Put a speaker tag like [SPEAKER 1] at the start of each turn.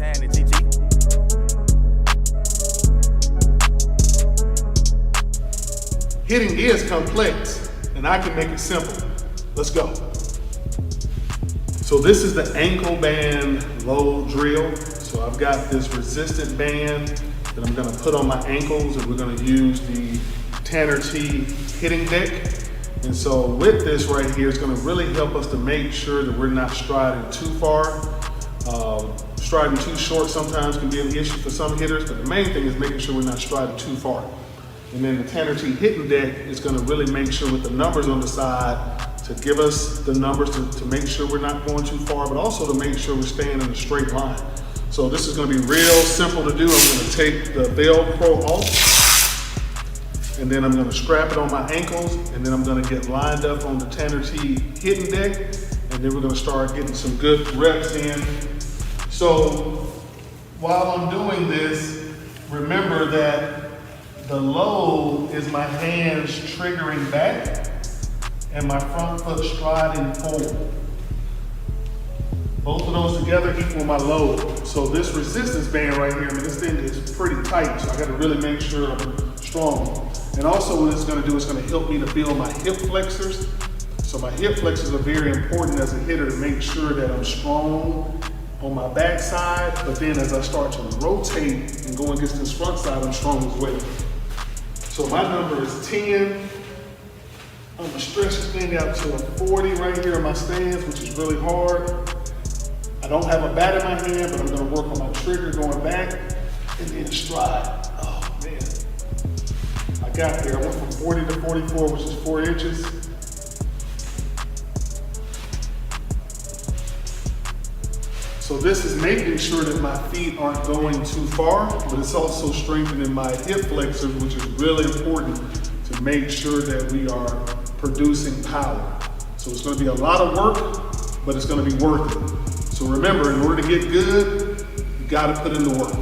[SPEAKER 1] saying? The GT.
[SPEAKER 2] Hitting is complex, and I can make it simple. Let's go. So this is the ankle band load drill. So I've got this resistant band that I'm gonna put on my ankles, and we're gonna use the Tanner T hitting deck. And so with this right here, it's gonna really help us to make sure that we're not striding too far. Striding too short sometimes can be an issue for some hitters, but the main thing is making sure we're not striding too far. And then the Tanner T hitting deck is gonna really make sure with the numbers on the side to give us the numbers to make sure we're not going too far, but also to make sure we're staying in a straight line. So this is gonna be real simple to do. I'm gonna take the Velcro off, and then I'm gonna strap it on my ankles, and then I'm gonna get lined up on the Tanner T hitting deck, and then we're gonna start getting some good reps in. So while I'm doing this, remember that the load is my hands triggering back and my front foot striding forward. Both of those together equal my load. So this resistance band right here, I mean, this thing is pretty tight, so I gotta really make sure I'm strong. And also what it's gonna do is gonna help me to build my hip flexors. So my hip flexors are very important as a hitter to make sure that I'm strong on my backside, but then as I start to rotate and go against this front side, I'm strong as well. So my number is 10. I'm gonna stretch this thing out to a 40 right here in my stance, which is really hard. I don't have a bat in my hand, but I'm gonna work on my trigger going back and then stride. Oh man, I got there. I went from 40 to 44, which is 4 inches. So this is making sure that my feet aren't going too far, but it's also strengthening my hip flexors, which is really important to make sure that we are producing power. So it's gonna be a lot of work, but it's gonna be worth it. So remember, in order to get good, you gotta put in the work.